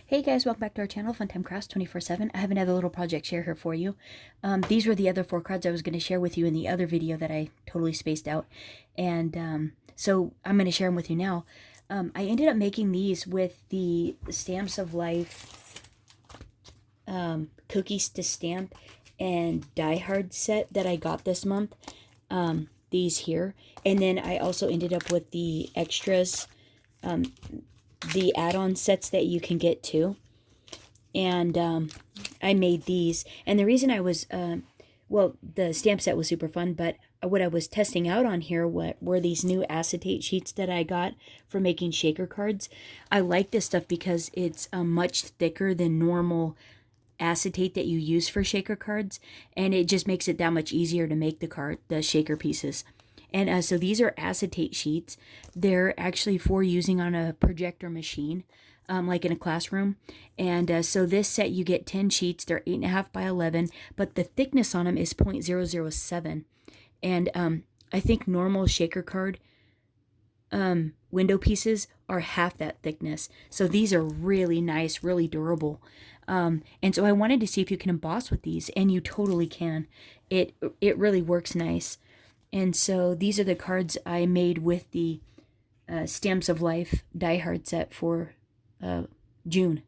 Hey guys, welcome back to our channel, Funtime Crafts 24/7. I have another little project share here for you. These were the other 4 cards I was going to share with you in the other video that I totally spaced out. And so I'm going to share them with you now. I ended up making these with the Stamps of Life Cookies to Stamp and Die Hard set that I got this month. These here. And then I also ended up with the extras, the add-on sets that you can get too. And I made these. And the reason I was, well, the stamp set was super fun, but what I was testing out on here were these new acetate sheets that I got for making shaker cards. I like this stuff because it's much thicker than normal acetate that you use for shaker cards, and it just makes it that much easier to make the shaker pieces. And so these are acetate sheets. They're actually for using on a projector machine, like in a classroom. And so this set, you get 10 sheets. They're 8.5 by 11, but the thickness on them is 0.007. And I think normal shaker card window pieces are half that thickness. So these are really nice, really durable. And so I wanted to see if you can emboss with these, and you totally can. It really works nice. And so these are the cards I made with the Stamps of Life Die Hard set for June.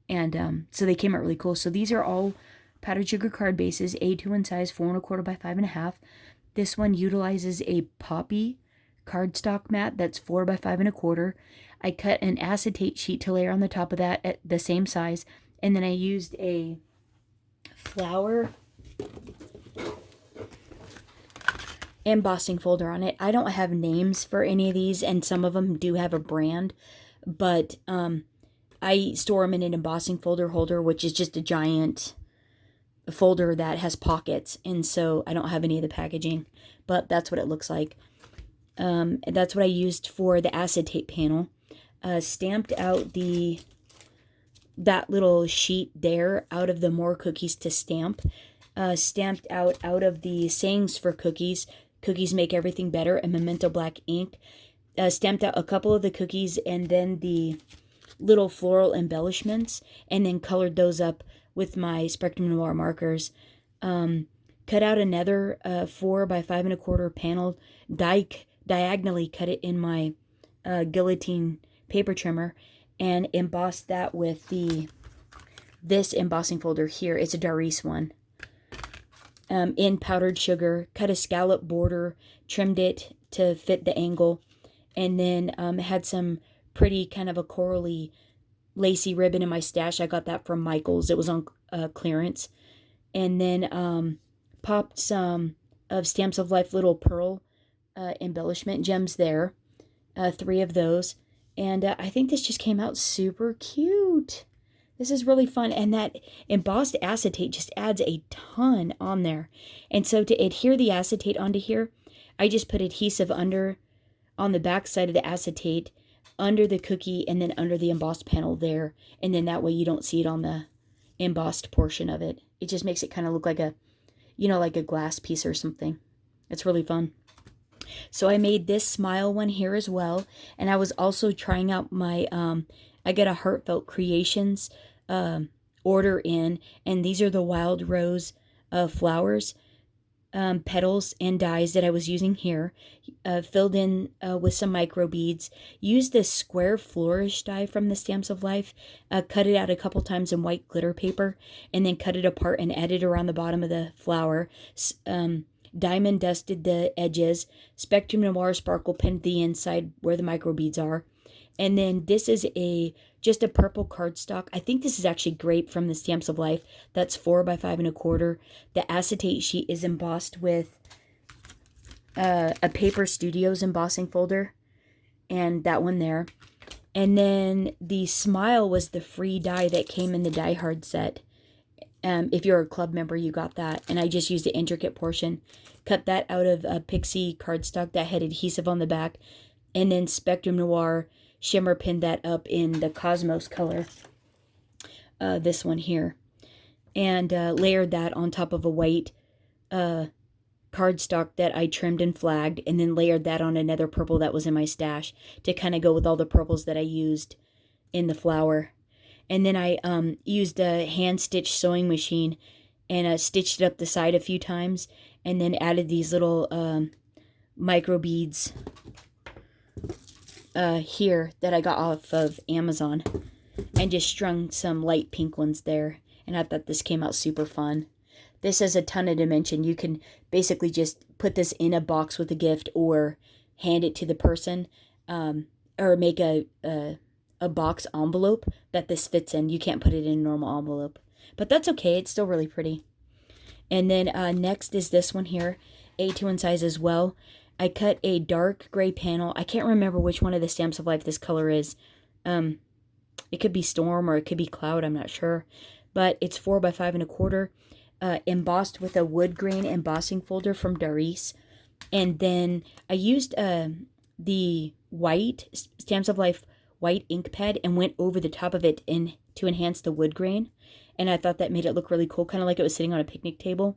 And so they came out really cool. So these are all powdered sugar card bases, A2 in size, 4.25 by 5.5. This one utilizes a poppy cardstock mat that's 4 by 5.25. I cut an acetate sheet to layer on the top of that at the same size. And then I used a flower embossing folder on it. I don't have names for any of these, and some of them do have a brand, but I store them in an embossing folder holder, which is just a giant folder that has pockets, and so I don't have any of the packaging, but that's what it looks like. That's what I used for the acetate panel. Stamped out that little sheet there out of the More Cookies to Stamp. Stamped out of the Sayings for Cookies, Cookies Make Everything Better, and Memento Black ink. Stamped out a couple of the cookies and then the little floral embellishments, and then colored those up with my Spectrum Noir markers. Cut out another 4 by 5.25 panel, diagonally cut it in my guillotine paper trimmer, and embossed that with this embossing folder here. It's a Darice one. In powdered sugar, cut a scallop border, trimmed it to fit the angle, and then had some pretty kind of a corally lacy ribbon in my stash. I got that from Michael's. It was on clearance. And then popped some of Stamps of Life little pearl embellishment gems there. 3 of those. And I think this just came out super cute. This is really fun, and that embossed acetate just adds a ton on there. And so to adhere the acetate onto here, I just put adhesive on the back side of the acetate, under the cookie, and then under the embossed panel there. And then that way you don't see it on the embossed portion of it. It just makes it kind of look like like a glass piece or something. It's really fun. So I made this smile one here as well. And I was also trying out my, I got a Heartfelt Creations order in, and these are the Wild Rose flowers, petals and dies that I was using here. Filled in with some micro beads. Used this square flourish die from the Stamps of Life. Cut it out a couple times in white glitter paper, and then cut it apart and added around the bottom of the flower. Diamond dusted the edges. Spectrum Noir sparkle pinned the inside where the micro beads are. And then this is just a purple cardstock. I think this is actually grape from the Stamps of Life. That's 4 by 5.25. The acetate sheet is embossed with a Paper Studios embossing folder, and that one there. And then the smile was the free die that came in the Die Hard set. If you're a club member, you got that. And I just used the intricate portion. Cut that out of a Pixie cardstock that had adhesive on the back. And then Spectrum Noir shimmer pinned that up in the Cosmos color. This one here. And layered that on top of a white cardstock that I trimmed and flagged. And then layered that on another purple that was in my stash to kind of go with all the purples that I used in the flower. And then I used a hand-stitched sewing machine and stitched it up the side a few times, and then added these little micro beads here that I got off of Amazon, and just strung some light pink ones there. And I thought this came out super fun. This has a ton of dimension. You can basically just put this in a box with a gift, or hand it to the person, or make a box envelope that this fits in. You can't put it in a normal envelope, but that's okay. It's still really pretty. And then next is this one here, A2 in size as well. I cut a dark gray panel. I can't remember which one of the Stamps of Life this color is. It could be Storm or it could be Cloud, I'm not sure. But it's 4 by 5 1/4, embossed with a wood grain embossing folder from Darice. And then I used the white Stamps of Life white ink pad and went over the top of it to enhance the wood grain. And I thought that made it look really cool, kind of like it was sitting on a picnic table.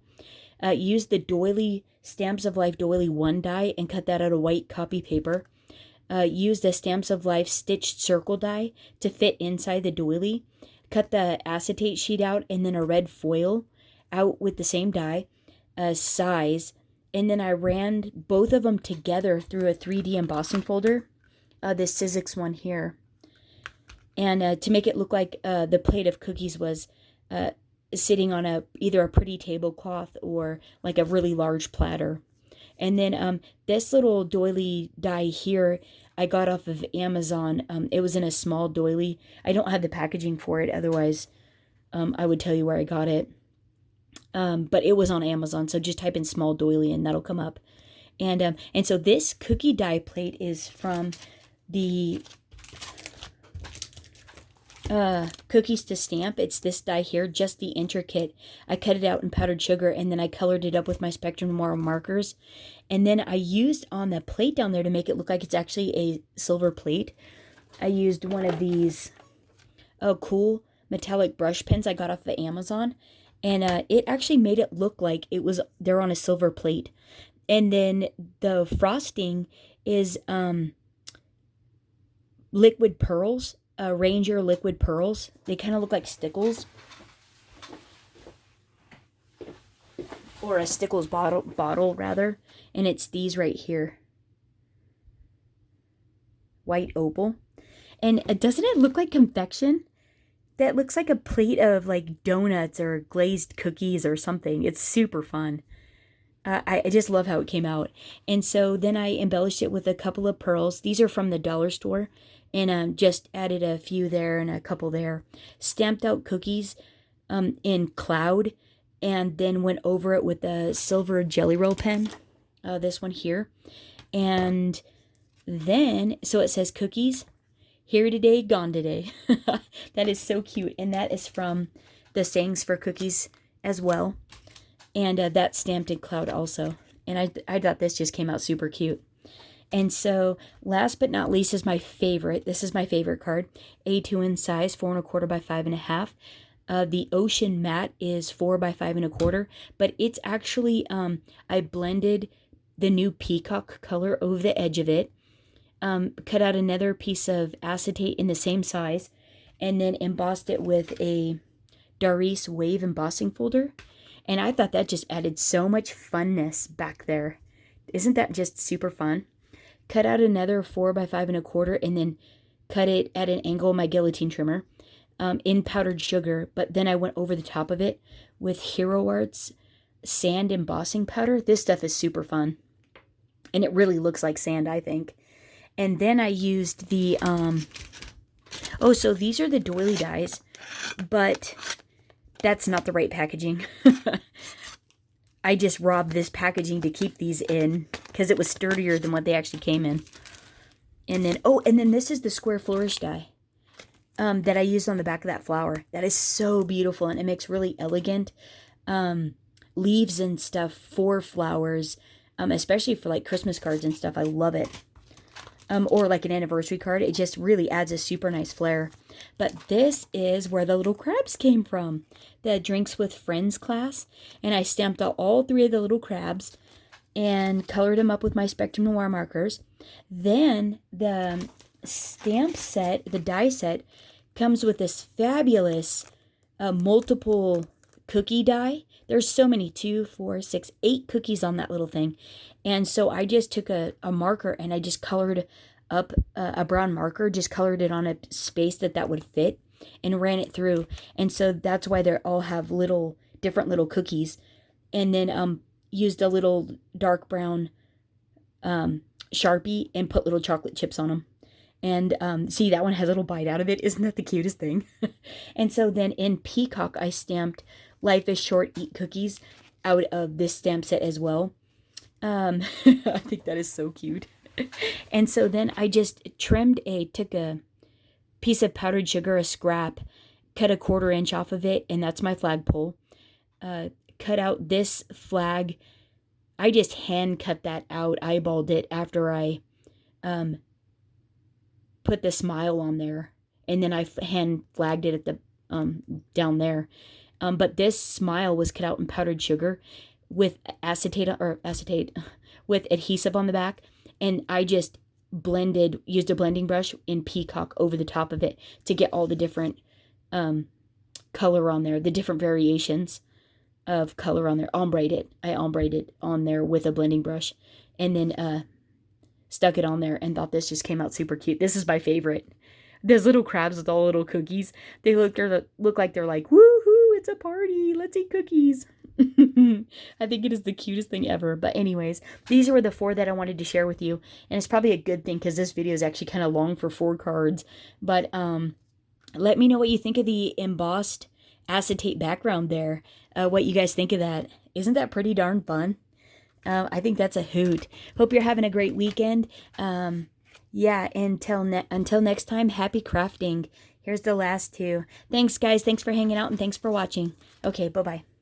Used the doily Stamps of Life doily 1 die and cut that out of white copy paper. Used a Stamps of Life stitched circle die to fit inside the doily. Cut the acetate sheet out, and then a red foil out with the same die size. And then I ran both of them together through a 3D embossing folder, this Sizzix one here. And to make it look like the plate of cookies was sitting on either a pretty tablecloth or like a really large platter. And then this little doily die here I got off of Amazon. It was in a small doily. I don't have the packaging for it, otherwise I would tell you where I got it. But it was on Amazon, so just type in small doily and that'll come up. And so this cookie die plate is from the Cookies to Stamp. It's this die here, just the intricate. I cut it out in powdered sugar, and then I colored it up with my Spectrum Noir markers. And then I used on the plate down there, to make it look like it's actually a silver plate, I used one of these cool metallic brush pens I got off of Amazon. And it actually made it look like they're on a silver plate. And then the frosting is liquid pearls. Ranger liquid pearls. They kind of look like stickles, or a Stickles bottle rather, and it's these right here, white opal. And doesn't it look like confection? That looks like a plate of like donuts or glazed cookies or something. It's super fun. I just love how it came out. And so then I embellished it with a couple of pearls. These are from the dollar store. And just added a few there and a couple there. Stamped out cookies in Cloud, and then went over it with a silver Jelly Roll pen. This one here. And then, so it says cookies, here today, gone today. That is so cute. And that is from the Sayings for Cookies as well. And that's stamped in Cloud also. And I thought this just came out super cute. And so, last but not least is my favorite. This is my favorite card. A2 in size, 4 1/4 by 5 1/2. The Ocean Matte is 4 by 5 1/4. But it's actually, I blended the new peacock color over the edge of it. Cut out another piece of acetate in the same size. And then embossed it with a Darice Wave embossing folder. And I thought that just added so much funness back there. Isn't that just super fun? Cut out another 4 by 5 1/4, and then cut it at an angle with my guillotine trimmer in powdered sugar. But then I went over the top of it with Hero Arts sand embossing powder. This stuff is super fun, and it really looks like sand, I think. And then I used the so these are the doily dies, but that's not the right packaging. I just robbed this packaging to keep these in because it was sturdier than what they actually came in. And then this is the square flourish die that I used on the back of that flower. That is so beautiful, and it makes really elegant leaves and stuff for flowers, especially for like Christmas cards and stuff. I love it. Or like an anniversary card. It just really adds a super nice flair. But this is where the little crabs came from. The Drinks with Friends class. And I stamped out all 3 of the little crabs and colored them up with my Spectrum Noir markers. Then the stamp set, the die set, comes with this fabulous multiple cookie die. There's so many, 2, 4, 6, 8 cookies on that little thing. And so I just took a marker and I just colored up a brown marker, just colored it on a space that would fit and ran it through. And so that's why they all have different little cookies. And then used a little dark brown Sharpie and put little chocolate chips on them. And see, that one has a little bite out of it. Isn't that the cutest thing? And so then in Peacock, I stamped Life is Short, Eat Cookies out of this stamp set as well. I think that is so cute. And so then I just took a piece of powdered sugar, a scrap, cut a 1/4 inch off of it, and that's my flagpole. Cut out this flag. I just hand cut that out, eyeballed it after I put the smile on there, and then I hand flagged it at the down there. But this smile was cut out in powdered sugar with acetate with adhesive on the back, and I just used a blending brush in Peacock over the top of it to get all the different color on there, the different variations of color on there. I ombreed it on there with a blending brush, and then stuck it on there and thought this just came out super cute. This is my favorite. Those little crabs with all little cookies. They look like they're like, woohoo, it's a party, let's eat cookies. I think it is the cutest thing ever. But anyways, these were the 4 that I wanted to share with you. And it's probably a good thing because this video is actually kind of long for 4 cards. But let me know what you think of the embossed acetate background there. What you guys think of that. Isn't that pretty darn fun? I think that's a hoot. Hope you're having a great weekend. Yeah, until next time, happy crafting. Here's the last 2. Thanks, guys. Thanks for hanging out and thanks for watching. Okay, bye-bye.